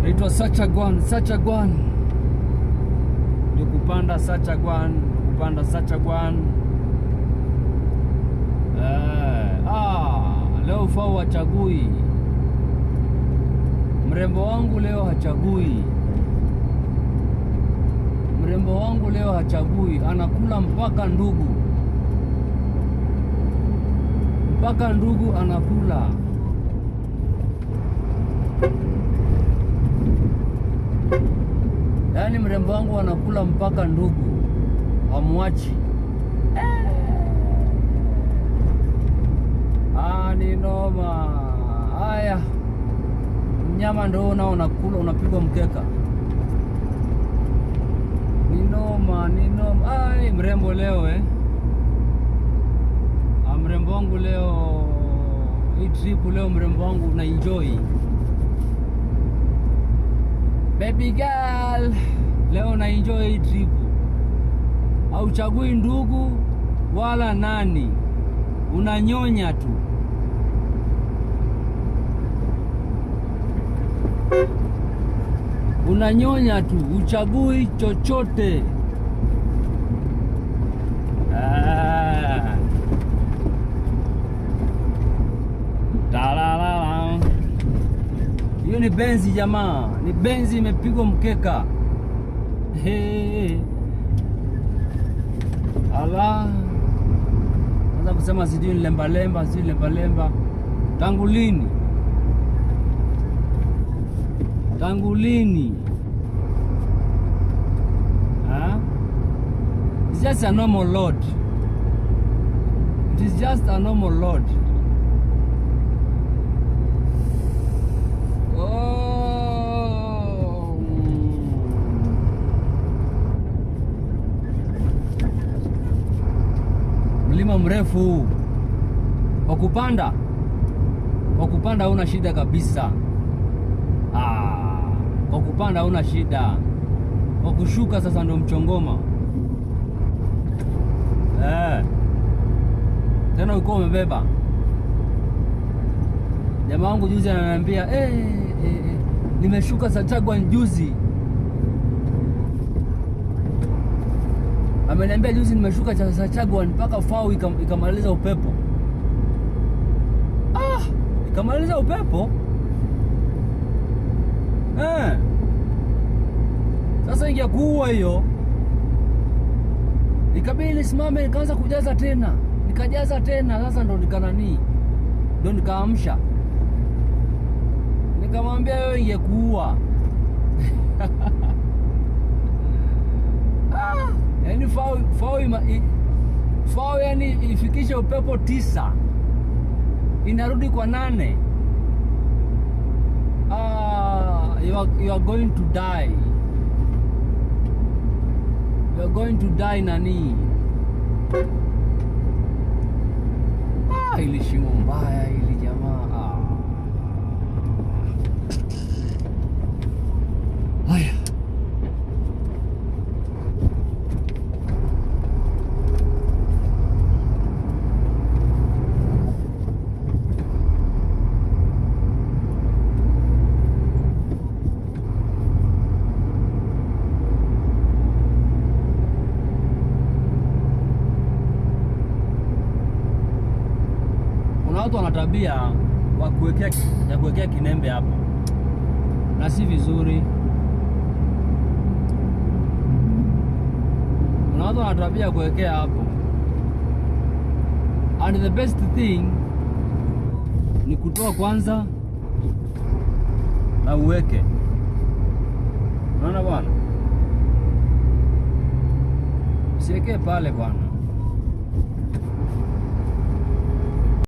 Naitwa Sachagwan, Sachagwan. Ndio kupanda Sachagwan, kupanda Sachagwan. Leo Fau hachagui. Mrembo wangu leo hachagui. Mrembo wangu leo hachagui, anakula mpaka ndugu. Mpaka ndugu anakula. Yaani mrembo wangu anakula mpaka ndugu. Hamwachi. Ni noma. Haya. Mnyama ndio unakula, unapigwa mkeka. Ni noma, ni noma. Ai, mrembo leo mrembo wangu leo, hii trip leo mrembo wangu na enjoy. Baby girl, leo na enjoy hii trip. Hauchagui ndugu wala nani. Unanyonya tu. Unanyonya tu, uchagui chochote. Talalala. Hiyo ni benzi jamaa, ni benzi imepigwa mkeka. Ala. Anza kusema sijui lemba, sijui lemba. Tangu lini? Tangu lini? It's just a normal load. It is just a normal load. Oh. Mlima mrefu. Kwa kupanda huna shida kabisa. Kwa kupanda huna shida. Kwa kushuka sasa ndo mchongoma. Tena uko umebeba. Jamaa wangu juzi ananiambia, nimeshuka Sachagwan juzi. Ameniambia juzi nimeshuka Sachagwan mpaka Fau ikamaliza upepo. Ikamaliza upepo? Sasa ingekuwa hiyo, ikabidi nisimame nikaanza kujaza tena. Nikajaza tena, sasa ndo ndo nikaamsha. Nikamwambia wewe ingekuwa. Yaani Fau yani ifikishe upepo 9. Inarudi kwa 8. You are going to die. You are going to die nani. Ili shimo mbaya ili jamaa. Haya. Watu wana tabia ya kuwekea kinembe hapo, na si vizuri. Kuna watu wana tabia ya kuwekea hapo, and the best thing ni kutoa kwanza na uweke. Unaona bwana, usiwekee pale bwana.